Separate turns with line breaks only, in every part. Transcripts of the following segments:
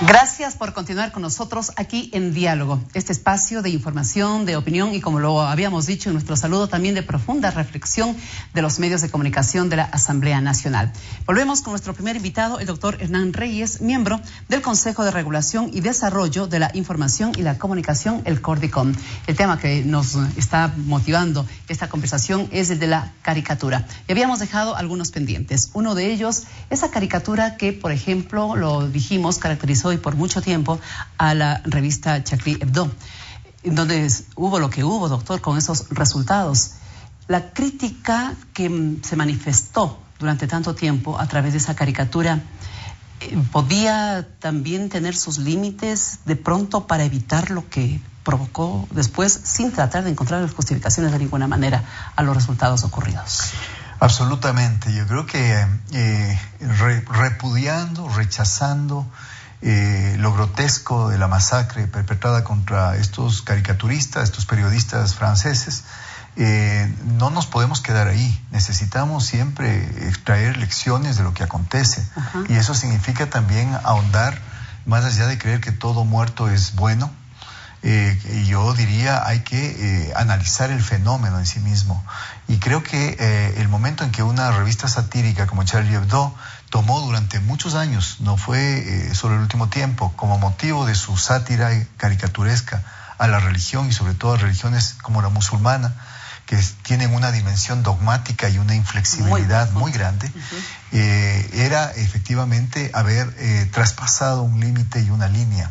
Gracias por continuar con nosotros aquí en Diálogo, este espacio de información, de opinión y, como lo habíamos dicho en nuestro saludo, también de profunda reflexión de los medios de comunicación de la Asamblea Nacional. Volvemos con nuestro primer invitado, el doctor Hernán Reyes, miembro del Consejo de Regulación y Desarrollo de la Información y la Comunicación, el CORDICOM. El tema que nos está motivando esta conversación es el de la caricatura. Y habíamos dejado algunos pendientes. Uno de ellos, esa caricatura que, por ejemplo, lo dijimos, caracterizó y por mucho tiempo a la revista Charlie Hebdo, donde hubo lo que hubo, doctor, con esos resultados. La crítica que se manifestó durante tanto tiempo a través de esa caricatura podía también tener sus límites de pronto para evitar lo que provocó después, sin tratar de encontrar justificaciones de ninguna manera a los resultados ocurridos.
Absolutamente. Yo creo que repudiando, rechazando lo grotesco de la masacre perpetrada contra estos caricaturistas, estos periodistas franceses, no nos podemos quedar ahí. Necesitamos siempre extraer lecciones de lo que acontece. Y eso significa también ahondar, más allá de creer que todo muerto es bueno. Yo diría, hay que analizar el fenómeno en sí mismo. Y creo que el momento en que una revista satírica como Charlie Hebdo tomó durante muchos años, no fue solo el último tiempo, como motivo de su sátira caricaturesca a la religión y sobre todo a religiones como la musulmana, que tienen una dimensión dogmática y una inflexibilidad muy grande, era efectivamente haber traspasado un límite y una línea.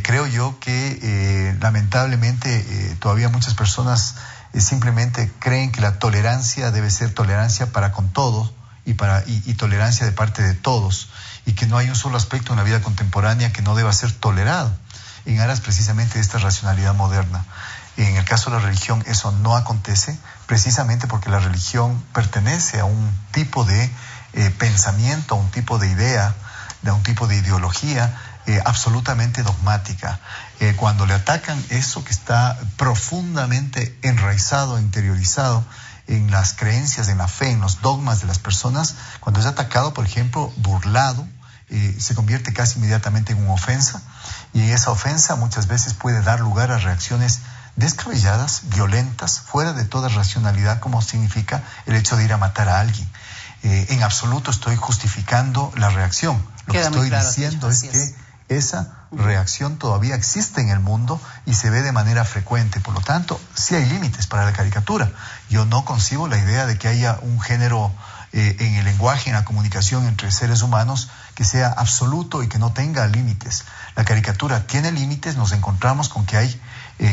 Creo yo que lamentablemente todavía muchas personas simplemente creen que la tolerancia debe ser tolerancia para con todos y tolerancia de parte de todos, y que no hay un solo aspecto en la vida contemporánea que no deba ser tolerado en aras precisamente de esta racionalidad moderna. En el caso de la religión eso no acontece, precisamente porque la religión pertenece a un tipo de pensamiento, a un tipo de idea, a un tipo de ideología absolutamente dogmática. Cuando le atacan eso que está profundamente enraizado, interiorizado en las creencias, en la fe, en los dogmas de las personas, cuando es atacado, por ejemplo, burlado, se convierte casi inmediatamente en una ofensa, y esa ofensa muchas veces puede dar lugar a reacciones descabelladas, violentas, fuera de toda racionalidad, como significa el hecho de ir a matar a alguien. En absoluto estoy justificando la reacción. Lo que estoy diciendo es que esa reacción todavía existe en el mundo y se ve de manera frecuente. Por lo tanto, sí hay límites para la caricatura. Yo no concibo la idea de que haya un género en el lenguaje, en la comunicación entre seres humanos, que sea absoluto y que no tenga límites. La caricatura tiene límites. Nos encontramos con que hay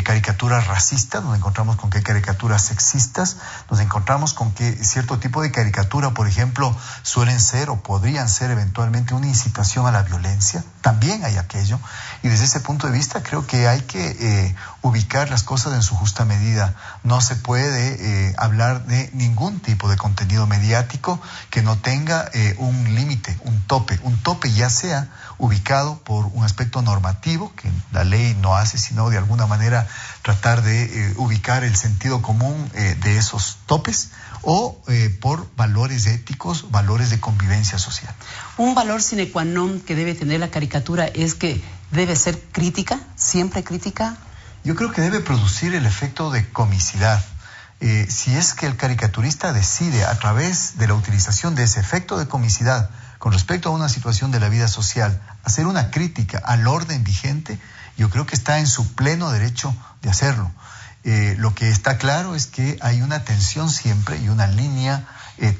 caricaturas racistas, nos encontramos con que hay caricaturas sexistas, nos encontramos con que cierto tipo de caricatura, por ejemplo, suelen ser o podrían ser eventualmente una incitación a la violencia. También hay aquello, y desde ese punto de vista creo que hay que ubicar las cosas en su justa medida. No se puede hablar de ningún tipo de contenido mediático que no tenga un límite, un tope ya sea ubicado por un aspecto normativo, que la ley no hace sino de alguna manera tratar de ubicar el sentido común de esos topes, o por valores éticos, valores de convivencia social.
Un valor sine qua non que debe tener la caricatura es que debe ser crítica, siempre crítica.
Yo creo que debe producir el efecto de comicidad. Si es que el caricaturista decide, a través de la utilización de ese efecto de comicidad con respecto a una situación de la vida social, hacer una crítica al orden vigente, yo creo que está en su pleno derecho de hacerlo. Lo que está claro es que hay una tensión siempre y una línea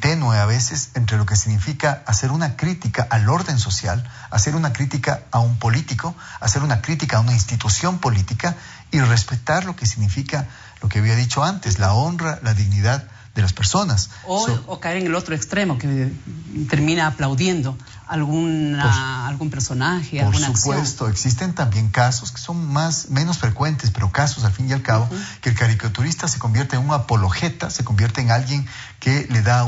tenue a veces entre lo que significa hacer una crítica al orden social, hacer una crítica a un político, hacer una crítica a una institución política, y respetar lo que significa, lo que había dicho antes, la honra, la dignidad de las personas.
O caer en el otro extremo, que termina aplaudiendo algún personaje, alguna acción.
Por supuesto, existen también casos que son menos frecuentes, pero casos al fin y al cabo, que el caricaturista se convierte en un apologeta, se convierte en alguien que le da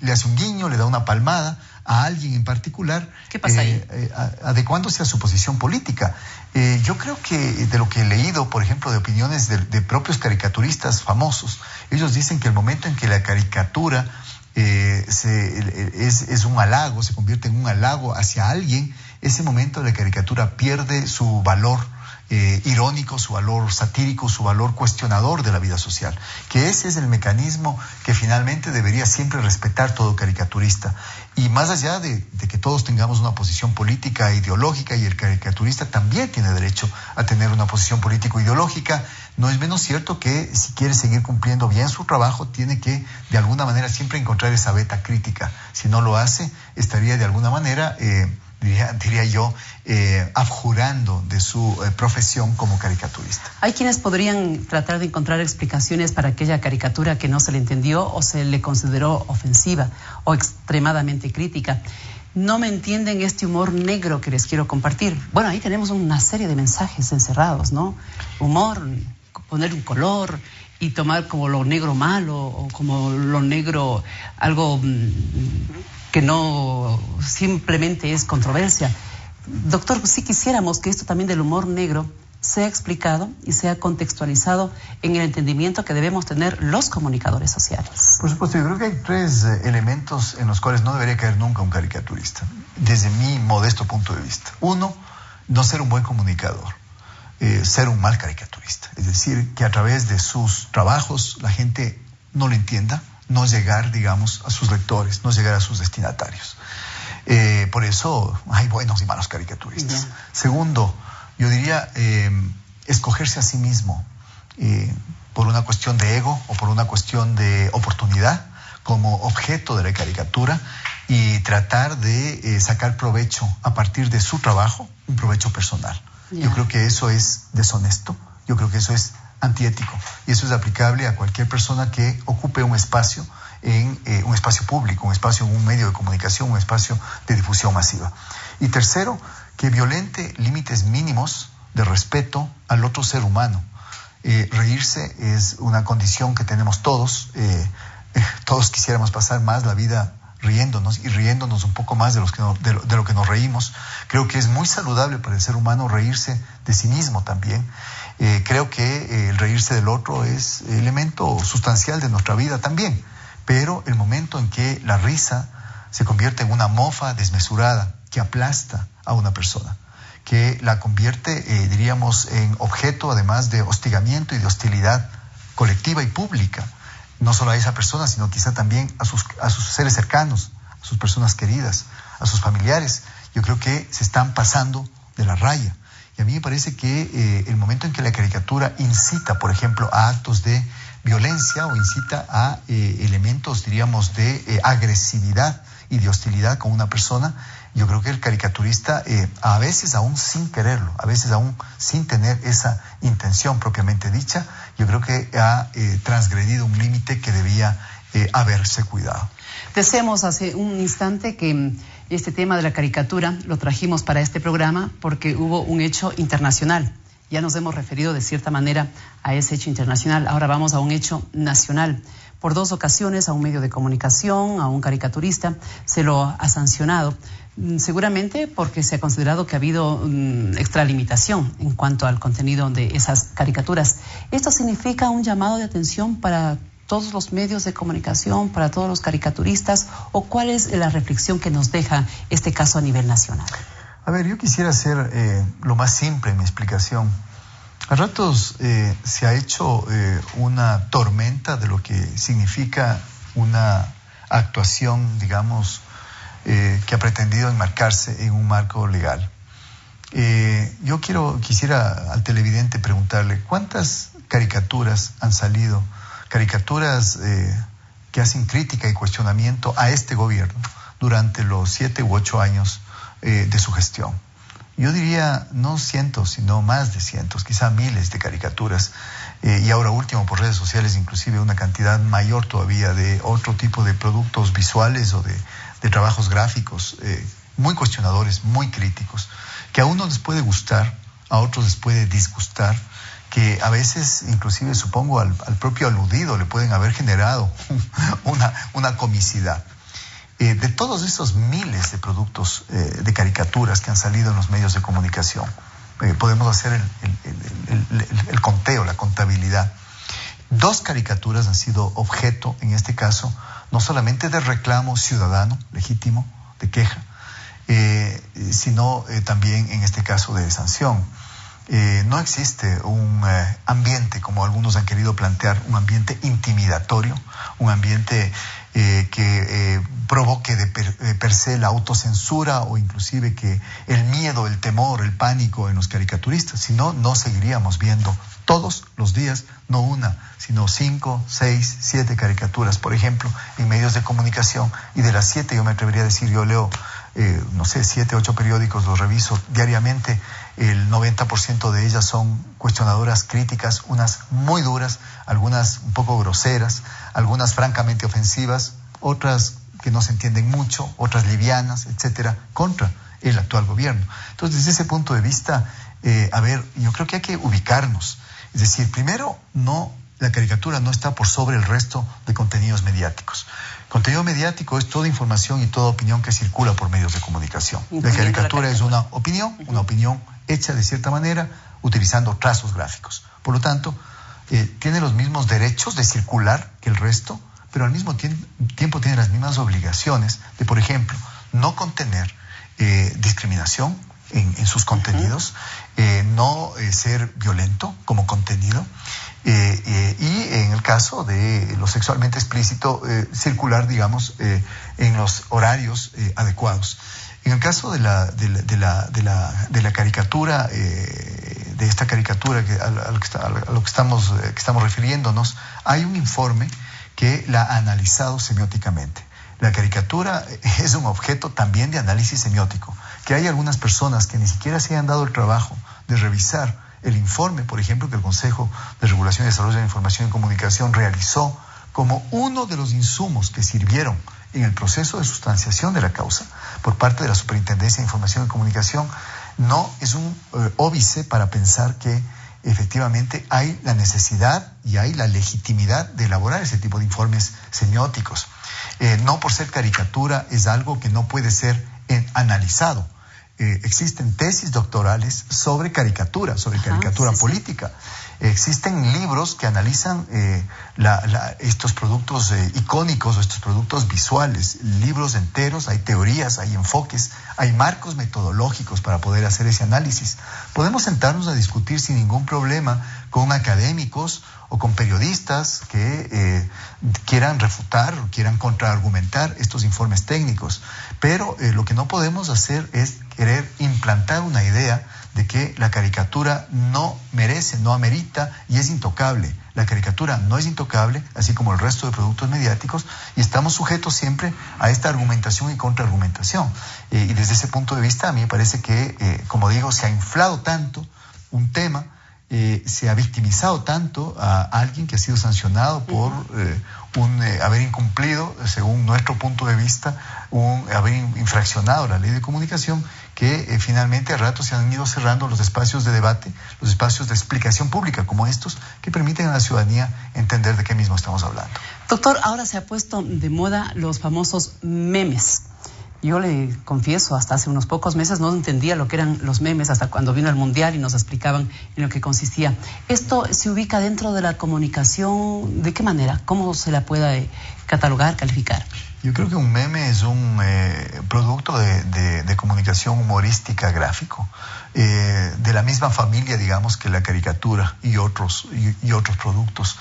le hace un guiño, le da una palmada a alguien en particular.
¿Qué pasa ahí?
Adecuándose a su posición política. Yo creo que de lo que he leído, por ejemplo, de opiniones de propios caricaturistas famosos, ellos dicen que el momento en que la caricatura es un halago, se convierte en un halago hacia alguien, ese momento la caricatura pierde su valor irónico, su valor satírico, su valor cuestionador de la vida social, que ese es el mecanismo que finalmente debería siempre respetar todo caricaturista. Y más allá de que todos tengamos una posición política e ideológica, y el caricaturista también tiene derecho a tener una posición político-ideológica, no es menos cierto que si quiere seguir cumpliendo bien su trabajo, tiene que de alguna manera siempre encontrar esa veta crítica. Si no lo hace, estaría de alguna manera diría yo, abjurando de su profesión como caricaturista.
Hay quienes podrían tratar de encontrar explicaciones para aquella caricatura que no se le entendió o se le consideró ofensiva o extremadamente crítica. No me entienden este humor negro que les quiero compartir. Bueno, ahí tenemos una serie de mensajes encerrados, ¿no? Humor, poner un color y tomar como lo negro malo o como lo negro algo que no simplemente es controversia. Doctor, sí quisiéramos que esto también del humor negro sea explicado y sea contextualizado en el entendimiento que debemos tener los comunicadores sociales.
Por supuesto, yo creo que hay tres elementos en los cuales no debería caer nunca un caricaturista, desde mi modesto punto de vista. Uno, no ser un buen comunicador, ser un mal caricaturista. Es decir, que a través de sus trabajos la gente no lo entienda, no llegar, digamos, a sus lectores, no llegar a sus destinatarios. Por eso hay buenos y malos caricaturistas. Yeah. Segundo, yo diría escogerse a sí mismo por una cuestión de ego o por una cuestión de oportunidad como objeto de la caricatura y tratar de sacar provecho a partir de su trabajo, un provecho personal. Yeah. Yo creo que eso es deshonesto, yo creo que eso es antiético, y eso es aplicable a cualquier persona que ocupe un espacio en un espacio público, un espacio en un medio de comunicación, un espacio de difusión masiva. Y tercero, que violente límites mínimos de respeto al otro ser humano. Reírse es una condición que tenemos todos. Todos quisiéramos pasar más la vida riéndonos y riéndonos un poco más de lo que nos reímos. Creo que es muy saludable para el ser humano reírse de sí mismo también. Creo que el reírse del otro es elemento sustancial de nuestra vida también, pero el momento en que la risa se convierte en una mofa desmesurada que aplasta a una persona, que la convierte, diríamos, en objeto además de hostigamiento y de hostilidad colectiva y pública, no solo a esa persona, sino quizá también a sus seres cercanos, a sus personas queridas, a sus familiares. Yo creo que se están pasando de la raya. Y a mí me parece que el momento en que la caricatura incita, por ejemplo, a actos de violencia o incita a elementos, diríamos, de agresividad y de hostilidad con una persona, yo creo que el caricaturista, a veces aún sin quererlo, a veces aún sin tener esa intención propiamente dicha, yo creo que ha transgredido un límite que debía haberse cuidado.
Decíamos hace un instante que este tema de la caricatura lo trajimos para este programa porque hubo un hecho internacional. Ya nos hemos referido de cierta manera a ese hecho internacional. Ahora vamos a un hecho nacional. Por 2 ocasiones a un medio de comunicación, a un caricaturista, se lo ha sancionado. Seguramente porque se ha considerado que ha habido extralimitación en cuanto al contenido de esas caricaturas. ¿Esto significa un llamado de atención para todos los medios de comunicación, para todos los caricaturistas, o cuál es la reflexión que nos deja este caso a nivel nacional?
A ver, yo quisiera hacer lo más simple en mi explicación. A ratos se ha hecho una tormenta de lo que significa una actuación, digamos, que ha pretendido enmarcarse en un marco legal. Yo quisiera al televidente preguntarle, ¿cuántas caricaturas han salido? Caricaturas que hacen crítica y cuestionamiento a este gobierno durante los 7 u 8 años de su gestión. Yo diría no cientos, sino más de cientos, quizá miles de caricaturas, y ahora último por redes sociales inclusive una cantidad mayor todavía de otro tipo de productos visuales o de trabajos gráficos muy cuestionadores, muy críticos, que a unos les puede gustar, a otros les puede disgustar, que a veces inclusive supongo al propio aludido le pueden haber generado una comicidad. De todos esos miles de productos de caricaturas que han salido en los medios de comunicación, podemos hacer el conteo, la contabilidad. 2 caricaturas han sido objeto, en este caso, no solamente de reclamo ciudadano, legítimo, de queja, sino también en este caso de sanción. No existe un ambiente, como algunos han querido plantear, un ambiente intimidatorio, un ambiente que provoque de per se la autocensura o inclusive que el miedo, el temor, el pánico en los caricaturistas. Si no, no seguiríamos viendo todos los días, no una, sino 5, 6, 7 caricaturas, por ejemplo, en medios de comunicación. Y de las 7, yo me atrevería a decir, yo leo, no sé, 7, 8 periódicos, los reviso diariamente. El 90% de ellas son cuestionadoras, críticas, unas muy duras, algunas un poco groseras, algunas francamente ofensivas, otras que no se entienden mucho, otras livianas, etcétera, contra el actual gobierno. Entonces, desde ese punto de vista, yo creo que hay que ubicarnos. Es decir, primero, la caricatura no está por sobre el resto de contenidos mediáticos. Contenido mediático es toda información y toda opinión que circula por medios de comunicación. La caricatura es una opinión hecha de cierta manera, utilizando trazos gráficos. Por lo tanto, tiene los mismos derechos de circular que el resto, pero al mismo tiempo tiene las mismas obligaciones de, por ejemplo, no contener discriminación en sus contenidos, no ser violento como contenido, y en el caso de lo sexualmente explícito, circular, digamos, en los horarios adecuados. En el caso de la caricatura, de esta caricatura a lo que estamos refiriéndonos, hay un informe que la ha analizado semióticamente. La caricatura es un objeto también de análisis semiótico, que hay algunas personas que ni siquiera se han dado el trabajo de revisar el informe, por ejemplo, que el Consejo de Regulación y Desarrollo de la Información y Comunicación realizó como uno de los insumos que sirvieron en el proceso de sustanciación de la causa por parte de la Superintendencia de Información y Comunicación. No es un óbice para pensar que efectivamente hay la necesidad y hay la legitimidad de elaborar ese tipo de informes semióticos. No por ser caricatura es algo que no puede ser analizado. Existen tesis doctorales sobre caricatura política. Existen libros que analizan estos productos icónicos o estos productos visuales, libros enteros, hay teorías, hay enfoques, hay marcos metodológicos para poder hacer ese análisis. Podemos sentarnos a discutir sin ningún problema con académicos o con periodistas que quieran refutar o quieran contraargumentar estos informes técnicos, pero lo que no podemos hacer es querer implantar una idea de que la caricatura no merece, no amerita y es intocable. La caricatura no es intocable, así como el resto de productos mediáticos, y estamos sujetos siempre a esta argumentación y contraargumentación. Y desde ese punto de vista, a mí me parece que, como digo, se ha inflado tanto un tema, se ha victimizado tanto a alguien que ha sido sancionado por haber incumplido, según nuestro punto de vista, haber infraccionado la ley de comunicación, que finalmente a ratos se han ido cerrando los espacios de debate, los espacios de explicación pública como estos, que permiten a la ciudadanía entender de qué mismo estamos hablando.
Doctor, ahora se ha puesto de moda los famosos memes. Yo le confieso, hasta hace unos pocos meses no entendía lo que eran los memes, hasta cuando vino el Mundial y nos explicaban en lo que consistía. ¿Esto se ubica dentro de la comunicación? ¿De qué manera? ¿Cómo se la puede catalogar, calificar?
Yo creo que un meme es un producto de comunicación humorística gráfico, de la misma familia, digamos, que la caricatura y otros productos.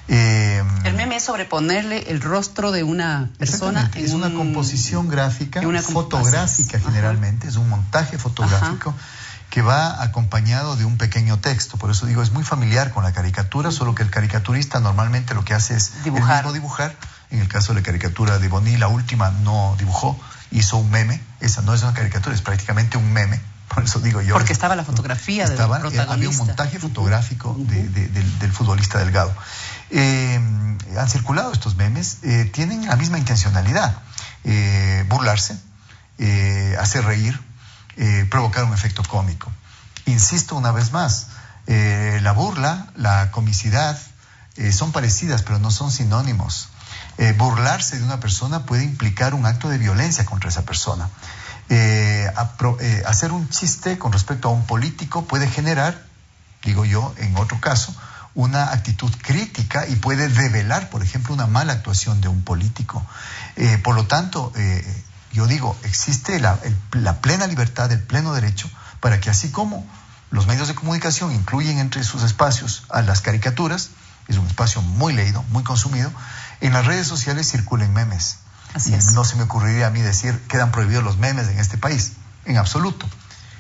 El meme es sobreponerle el rostro de una persona.
Es una composición gráfica, fotográfica generalmente, es un montaje fotográfico que va acompañado de un pequeño texto. Por eso digo, es muy familiar con la caricatura, solo que el caricaturista normalmente lo que hace es dibujar. En el caso de la caricatura de Boni, la última no dibujó, hizo un meme. Esa no es una caricatura, es prácticamente un meme. Por eso digo yo.
Porque estaba la fotografía del protagonista.
Había un montaje fotográfico del futbolista Delgado. Han circulado estos memes, tienen la misma intencionalidad, burlarse, hacer reír, provocar un efecto cómico. Insisto una vez más, la burla, la comicidad son parecidas, pero no son sinónimos. Burlarse de una persona puede implicar un acto de violencia contra esa persona. Hacer un chiste con respecto a un político puede generar, digo yo, en otro caso, una actitud crítica y puede develar, por ejemplo, una mala actuación de un político. Por lo tanto, yo digo, existe la plena libertad, el pleno derecho para que así como los medios de comunicación incluyen entre sus espacios a las caricaturas, es un espacio muy leído, muy consumido, en las redes sociales circulen memes.
Así es.
No se me ocurriría a mí decir quedan prohibidos los memes en este país, en absoluto.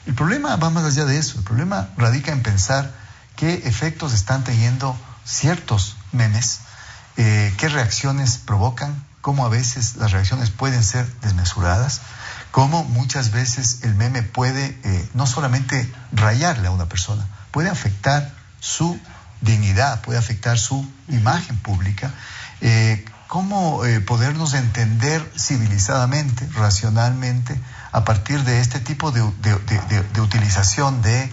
El problema va más allá de eso. El problema radica en pensar qué efectos están teniendo ciertos memes, qué reacciones provocan, cómo a veces las reacciones pueden ser desmesuradas, cómo muchas veces el meme puede no solamente rayarle a una persona, puede afectar su dignidad, puede afectar su imagen pública, cómo podernos entender civilizadamente, racionalmente, a partir de este tipo de utilización de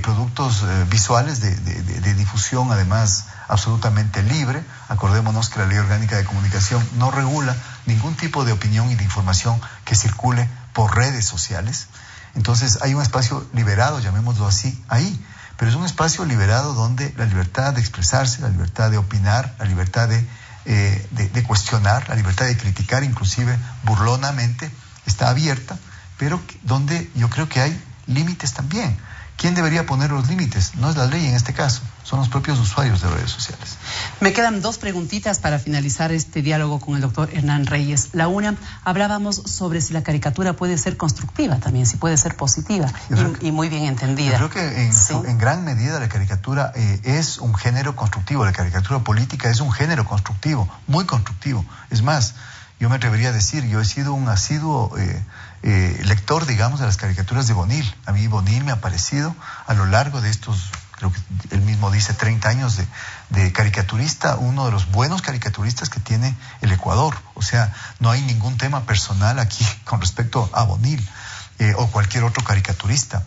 productos visuales de difusión, además absolutamente libre. Acordémonos que la Ley Orgánica de Comunicación no regula ningún tipo de opinión y de información que circule por redes sociales. Entonces hay un espacio liberado, llamémoslo así, ahí, pero es un espacio liberado donde la libertad de expresarse, la libertad de opinar, la libertad de cuestionar, la libertad de criticar, inclusive burlonamente, está abierta, pero donde yo creo que hay límites también. ¿Quién debería poner los límites? No es la ley en este caso, son los propios usuarios de redes sociales.
Me quedan dos preguntitas para finalizar este diálogo con el doctor Hernán Reyes. La una, hablábamos sobre si la caricatura puede ser constructiva también, si puede ser positiva y muy bien entendida.
Yo creo que en gran medida la caricatura es un género constructivo, la caricatura política es un género constructivo, muy constructivo. Es más, yo me atrevería a decir, yo he sido un asiduo lector, digamos, de las caricaturas de Bonil. A mí Bonil me ha parecido a lo largo de estos, creo que él mismo dice, 30 años de caricaturista, uno de los buenos caricaturistas que tiene el Ecuador. O sea, no hay ningún tema personal aquí con respecto a Bonil o cualquier otro caricaturista.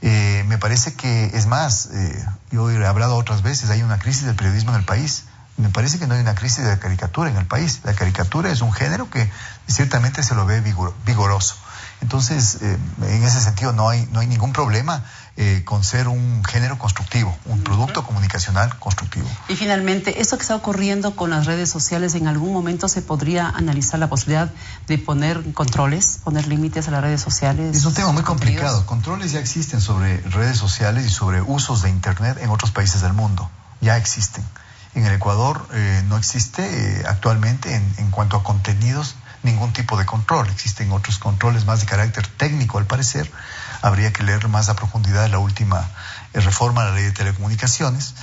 Me parece que, es más, yo he hablado otras veces, hay una crisis del periodismo en el país. Me parece que no hay una crisis de la caricatura en el país. La caricatura es un género que ciertamente se lo ve vigoroso. Entonces, en ese sentido no hay ningún problema con ser un género constructivo, un producto comunicacional constructivo.
Y finalmente, esto que está ocurriendo con las redes sociales, ¿en algún momento se podría analizar la posibilidad de poner controles, poner límites a las redes sociales?
Es un tema muy complicado. Controles ya existen sobre redes sociales y sobre usos de Internet en otros países del mundo. Ya existen. En el Ecuador no existe actualmente en cuanto a contenidos ningún tipo de control. Existen otros controles más de carácter técnico, al parecer. Habría que leer más a profundidad la última reforma a la ley de telecomunicaciones,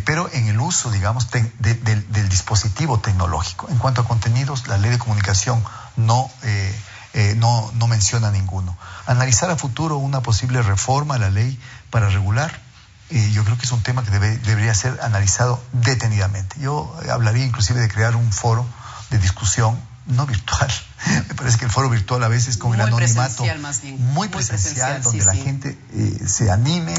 pero en el uso, digamos, del dispositivo tecnológico. En cuanto a contenidos, la ley de comunicación no menciona ninguno. Analizar a futuro una posible reforma a la ley para regular, yo creo que es un tema que debería ser analizado detenidamente. Yo hablaría inclusive de crear un foro de discusión, no virtual. Me parece que el foro virtual a veces con el anonimato muy presencial, donde la gente se anime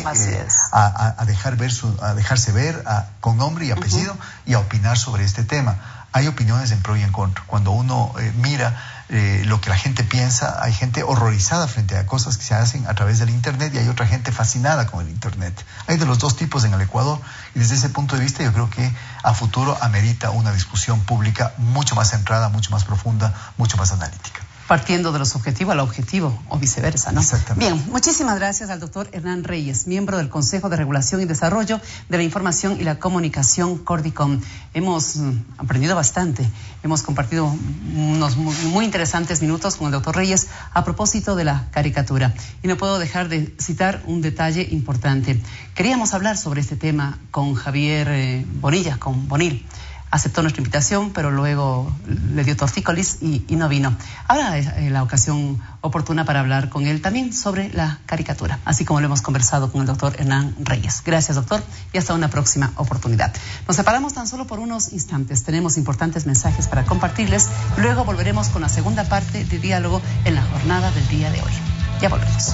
a dejarse ver con nombre y apellido y a opinar sobre este tema. Hay opiniones en pro y en contra. Cuando uno mira lo que la gente piensa, hay gente horrorizada frente a cosas que se hacen a través del Internet y hay otra gente fascinada con el Internet. Hay de los dos tipos en el Ecuador y desde ese punto de vista yo creo que a futuro amerita una discusión pública mucho más centrada, mucho más profunda, mucho más analítica.
Partiendo de lo subjetivo al objetivo o viceversa, ¿no?
Exactamente.
Bien, muchísimas gracias al doctor Hernán Reyes, miembro del Consejo de Regulación y Desarrollo de la Información y la Comunicación, Cordicom. Hemos aprendido bastante, hemos compartido unos muy interesantes minutos con el doctor Reyes a propósito de la caricatura. Y no puedo dejar de citar un detalle importante. Queríamos hablar sobre este tema con Javier Bonilla, con Bonil. Aceptó nuestra invitación, pero luego le dio tortícolis y no vino. Ahora es la ocasión oportuna para hablar con él también sobre la caricatura, así como lo hemos conversado con el doctor Hernán Reyes. Gracias, doctor, y hasta una próxima oportunidad. Nos separamos tan solo por unos instantes. Tenemos importantes mensajes para compartirles. Luego volveremos con la segunda parte de diálogo en la jornada del día de hoy. Ya volvemos.